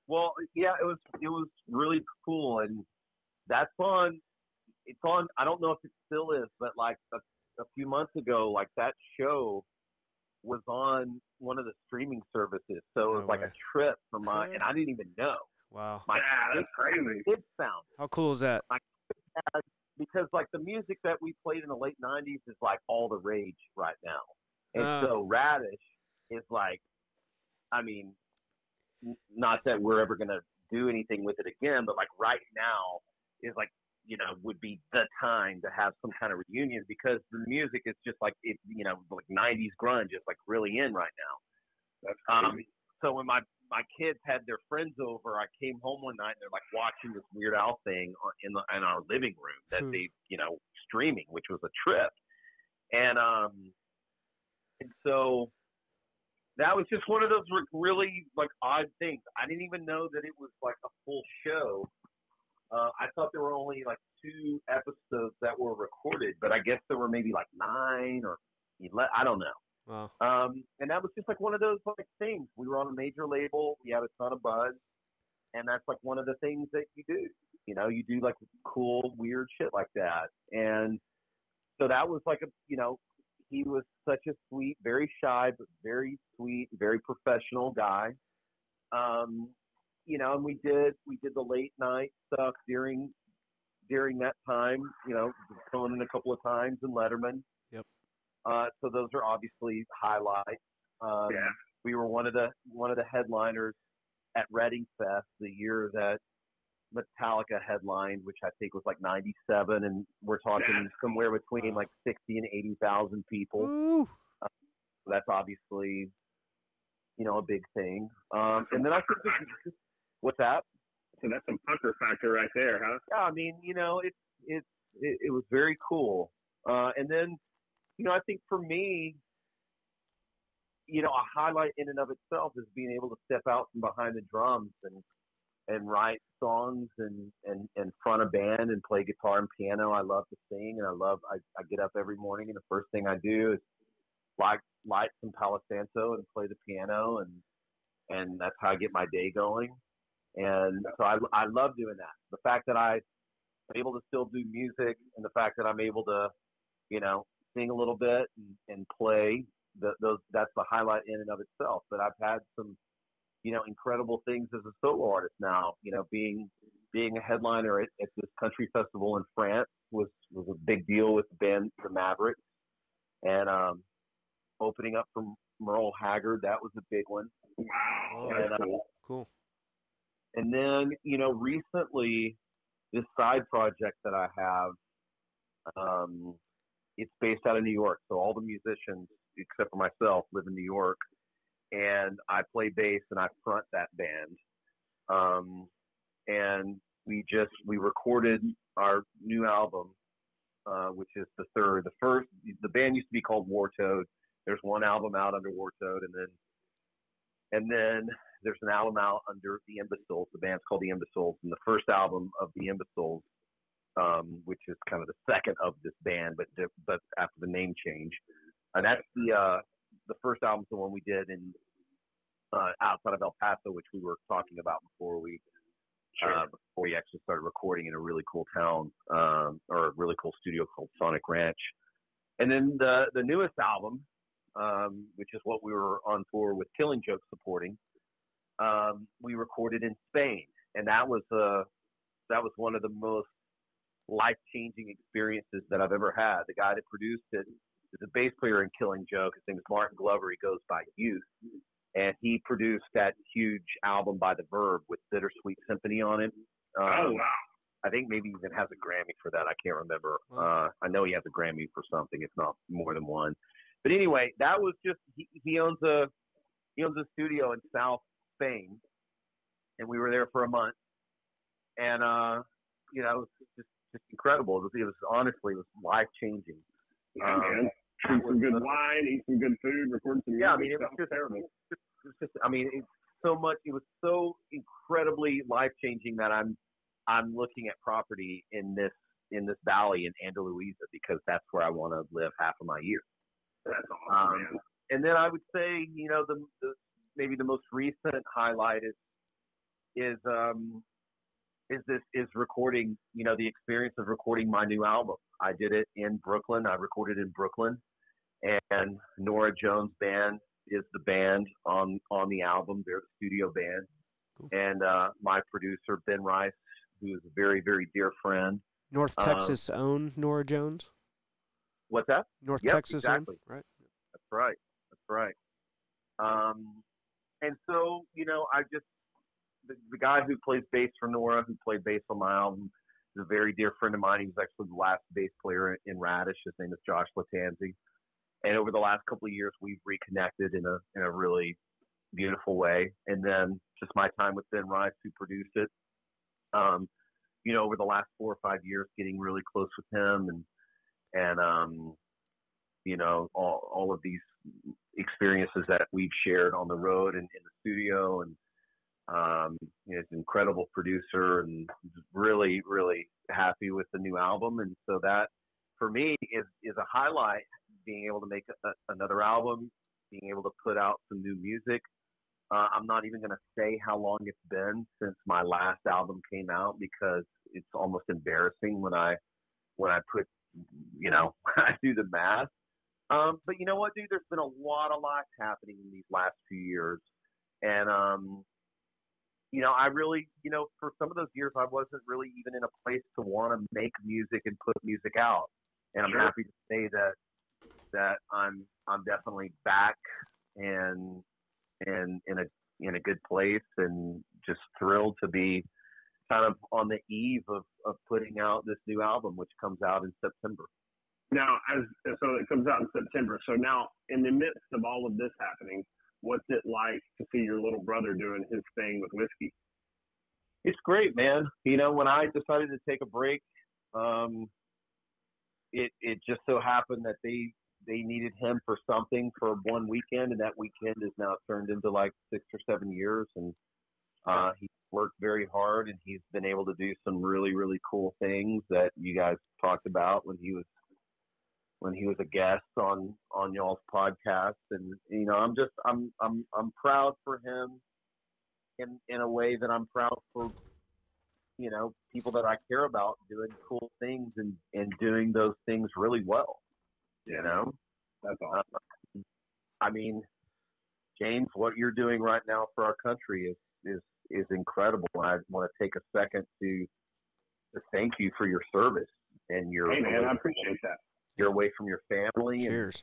Well, yeah, it was really cool, and that's on. It's on. I don't know if it still is, but a few months ago, that show was on one of the streaming services. So it was a trip for and I didn't even know. Wow. That's crazy. It found. How cool is that? Because the music that we played in the late 90s is all the rage right now. And so Radish is like, I mean, not that we're ever going to do anything with it again, but like right now is like, you know, would be the time to have some kind of reunion, because the music is just like, it, you know, like 90s grunge is like really in right now. That's crazy. So when my kids had their friends over, I came home one night and they're like watching this Weird Al thing in our living room that they, you know, streaming, which was a trip. And so that was just one of those really like odd things. I didn't even know that it was like a full show. I thought there were only like 2 episodes that were recorded, but I guess there were maybe like 9 or 11. I don't know. Wow. And that was just like one of those like things. We were on a major label. We had a ton of buzz, and that's like one of the things that you do. You know, you do like cool, weird shit like that. And so that was like you know, he was such a sweet, very shy, but very sweet, very professional guy. You know, and we did the late night stuff during that time, you know, filling in a couple of times in Letterman. Yep. So those are obviously highlights. We were one of the headliners at Reading Fest the year that Metallica headlined, which I think was like 97, and we're talking somewhere between like 60 and 80,000 people. That's obviously, you know, a big thing. And then I think what's that? So that's some pucker factor right there, huh? Yeah, I mean, you know, it was very cool. And then, you know, I think for me, you know, a highlight in and of itself is being able to step out from behind the drums and write songs and front a band and play guitar and piano. I love to sing, and I get up every morning and the first thing I do is light some Palo Santo and play the piano, and that's how I get my day going. And so I love doing that. The fact that I'm able to still do music, and the fact that I'm able to, you know, sing a little bit and play, that's the highlight in and of itself. But I've had some, you know, incredible things as a solo artist now. You know, being a headliner at this country festival in France was a big deal with the band The Mavericks, and opening up for Merle Haggard, that was a big one. Wow, and, cool. And then, you know, recently, this side project that I have, it's based out of New York. So all the musicians, except for myself, live in New York. And I play bass and I front that band. And we recorded our new album, which is the third. The band used to be called War Toad. There's one album out under War Toad, and then there's an album out under The Imbeciles. The band's called The Imbeciles, and the first album of The Imbeciles, which is kind of the second of this band, but after the name change, and that's the first album's the one we did in outside of El Paso, which we were talking about before we actually started recording in a really cool town, or a really cool studio called Sonic Ranch. And then the newest album, which is what we were on tour with Killing Joke supporting, we recorded in Spain, and that was one of the most life-changing experiences that I've ever had. The guy that produced it is a bass player in Killing Joke. His name is Martin Glover. He goes by Youth, and he produced that huge album by The Verb with Bittersweet Symphony on it. Oh wow! I think maybe he even has a Grammy for that. I can't remember. I know he has a Grammy for something, if not more than one. But anyway, that was just he owns a studio in South Spain, and we were there for a month, and you know, it was just incredible. It was honestly life changing. Yeah, man. Drink some good wine, eat some good food, record some music. Yeah, I mean, it was terrible. I mean, it's so much. It was so incredibly life changing that I'm looking at property in this valley in Andalusia, because that's where I want to live half of my year. That's awesome, man. And then I would say, you know, the maybe the most recent highlight is recording, you know, the experience of recording my new album. I did it in Brooklyn. I recorded in Brooklyn, and Nora Jones Band is the band on the album. They're the studio band. Cool. And my producer, Ben Rice, who is a very, very dear friend. North Texas own Nora Jones? What's that? Texas exactly. own, right? That's right. That's right. And so, the guy who plays bass for Nora, who played bass on my album, is a very dear friend of mine. He was actually the last bass player in Radish. His name is Josh Latanzi. And over the last couple of years, we've reconnected in a really beautiful way. And then just my time with Ben Rice, who produced it, over the last 4 or 5 years, getting really close with him and all of these experiences that we've shared on the road and in the studio. And he's an incredible producer and really, really happy with the new album. And so that, for me, is a highlight, being able to make another album, being able to put out some new music. I'm not even going to say how long it's been since my last album came out, because it's almost embarrassing when I put, I do the math. But you know what, dude? There's been a lot of life happening in these last few years. And, I really, for some of those years, I wasn't really even in a place to want to make music and put music out. And I'm happy to say that I'm definitely back and in a good place, and just thrilled to be kind of on the eve of putting out this new album, which comes out in September. Now, so it comes out in September. So now, in the midst of all of this happening, what's it like to see your little brother doing his thing with whiskey? It's great, man. When I decided to take a break, it just so happened that they needed him for something for one weekend, and that weekend is now turned into like 6 or 7 years. And he worked very hard, and he's been able to do some really, really cool things that you guys talked about when he was a guest on y'all's podcast. And I'm proud for him in a way that I'm proud for people that I care about doing cool things and doing those things really well. That's awesome. I mean, James, what you're doing right now for our country is incredible. I want to take a second to thank you for your service and your. Hey man, I appreciate that. You're away from your family. Cheers.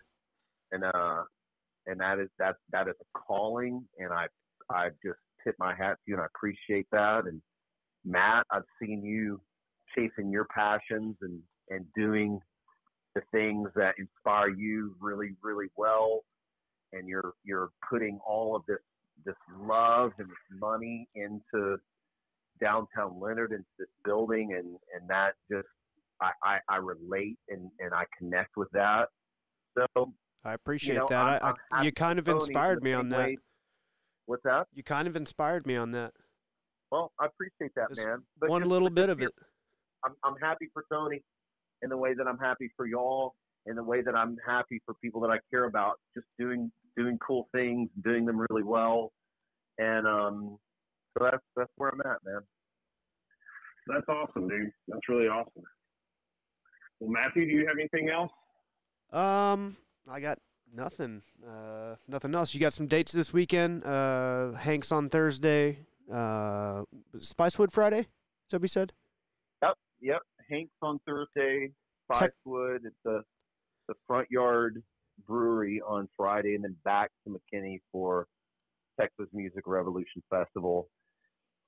And that is a calling, and I just tip my hat to you, and I appreciate that. And Matt, I've seen you chasing your passions and doing the things that inspire you really, really well, and you're putting all of this love and this money into downtown Leonard, into this building, and that just I relate and I connect with that. So I appreciate that. You kind of inspired me on that. What's that? You kind of inspired me on that. Well, I appreciate that, Just man. But one little bit of it. I'm happy for Tony in the way that I'm happy for y'all, in the way that I'm happy for people that I care about, just doing cool things, doing them really well. And so that's where I'm at, man. That's awesome, dude. That's really awesome. Well, Matthew, do you have anything else? I got nothing. Nothing else. You got some dates this weekend. Hank's on Thursday. Spicewood Friday? Is that what we said? Yep. Hank's on Thursday. Spicewood. It's the Front Yard Brewery on Friday, and then back to McKinney for Texas Music Revolution Festival.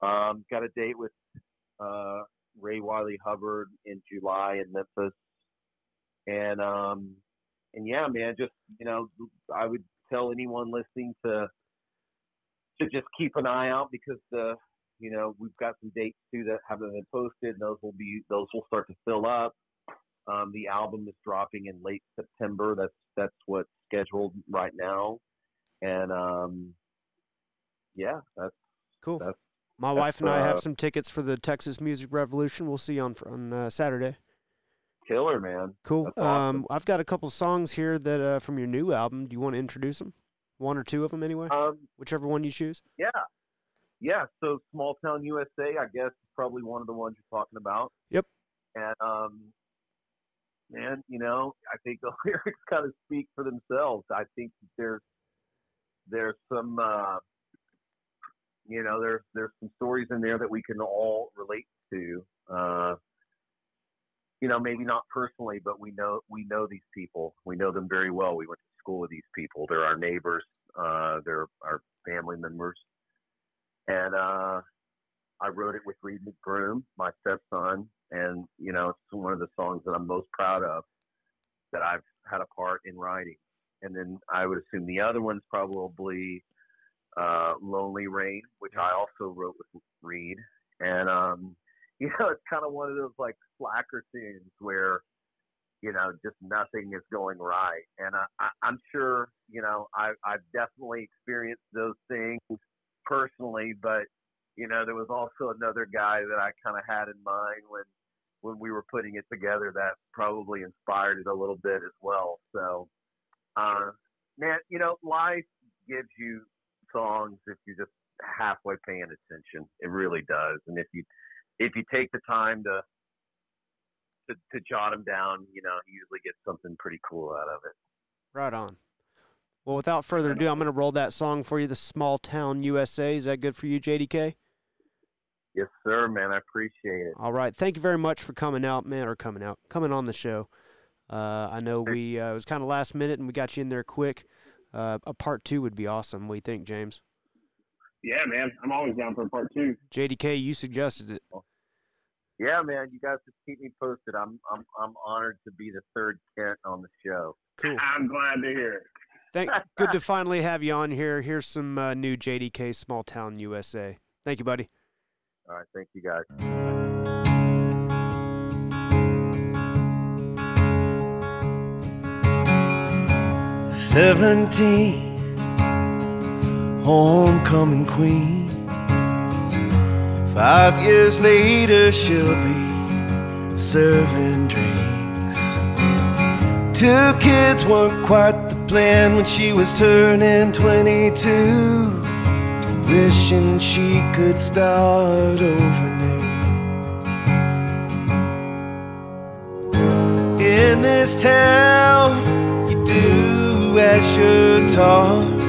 Got a date with Ray Wiley Hubbard in July in Memphis. And yeah, man, just, I would tell anyone listening to just keep an eye out, because we've got some dates too that haven't been posted, and those will start to fill up. The album is dropping in late September. That's what's scheduled right now. And yeah, that's cool. That's, My wife and I have some tickets for the Texas Music Revolution. We'll see you on Saturday. Killer, man. Cool. That's awesome. I've got a couple songs here that from your new album. Do you want to introduce them? One or two of them, anyway. Whichever one you choose. Yeah. So, Small Town USA, I guess, is probably one of the ones you're talking about. Yep. And man, I think the lyrics kind of speak for themselves. I think there's some there's some stories in there that we can all relate to. Maybe not personally, but we know these people. We know them very well. We went to school with these people. They're our neighbors. They're our family members. And I wrote it with Reed McBroom, my stepson. And, you know, it's one of the songs that I'm most proud of that I've had a part in writing. And then I would assume the other one's probably Lonely Rain, which I also wrote with Reed. And, you know, it's kind of one of those like slacker tunes where, you know, just nothing is going right. And I'm sure, you know, I've definitely experienced those things personally, but, you know, there was also another guy that I kind of had in mind when we were putting it together that probably inspired it a little bit as well. So, man, you know, life gives you songs if you're just halfway paying attention. It really does. And if you take the time to jot them down, you know, you usually get something pretty cool out of it. Right on. Well, without further ado, I'm going to roll that song for you, The Small Town USA. Is that good for you, JDK? Yes, sir, man. I appreciate it. All right. Thank you very much for coming on the show. I know it was kind of last minute and we got you in there quick. A part 2 would be awesome. What do you think, James? Yeah, man. I'm always down for a part 2. JDK, you suggested it. Yeah, man. You guys just keep me posted. I'm honored to be the third Kent on the show. Cool. I'm glad to hear it. Good to finally have you on here. Here's some new JDK Small Town USA. Thank you, buddy. All right. Thank you, guys. 17, homecoming queen. 5 years later she'll be serving drinks. 2 kids weren't quite the plan when she was turning 22, wishing she could start over new. In this town you do as you're taught.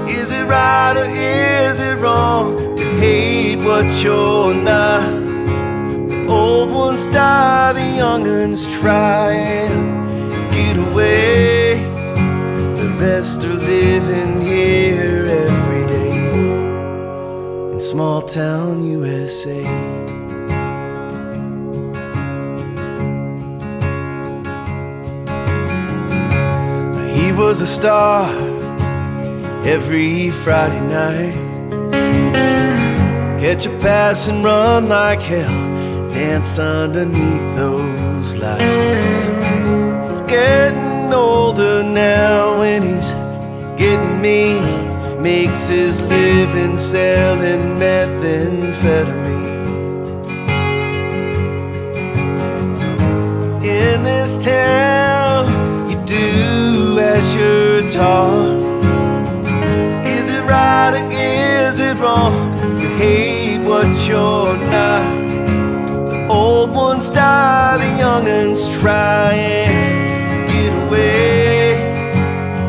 Is it right or is it wrong to hate what you're not? The old ones die, the young ones try and get away. The rest are living here every day in small town USA. He was a star every Friday night. Catch a pass and run like hell, dance underneath those lights. He's getting older now and he's getting mean. Makes his living selling methamphetamine. In this town you do as you're taught. Is it right or is it wrong to hate what you're not? The old ones die, the young ones try and get away.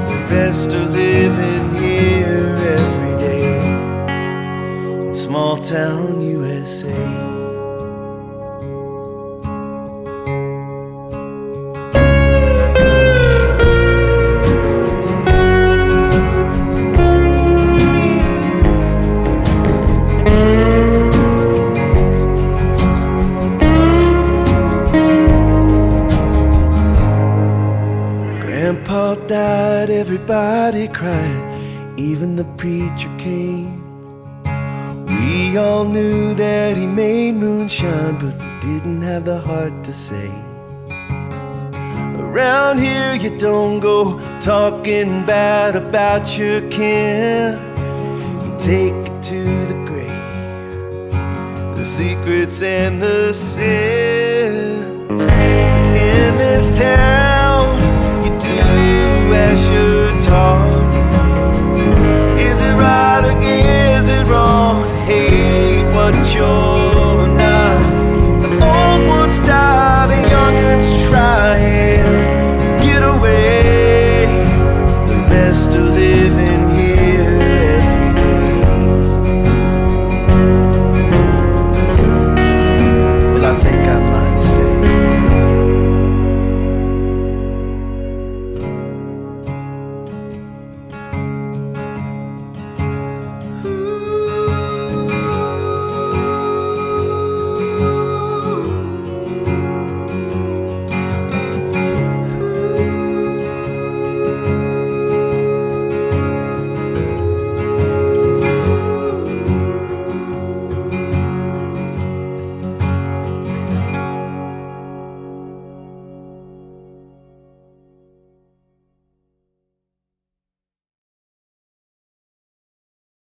The rest are living here every day in small town USA. Grandpa died, everybody cried, even the preacher came. We all knew that he made moonshine, but we didn't have the heart to say. Around here you don't go talking bad about your kin. You take it to the grave, the secrets and the sins in this town.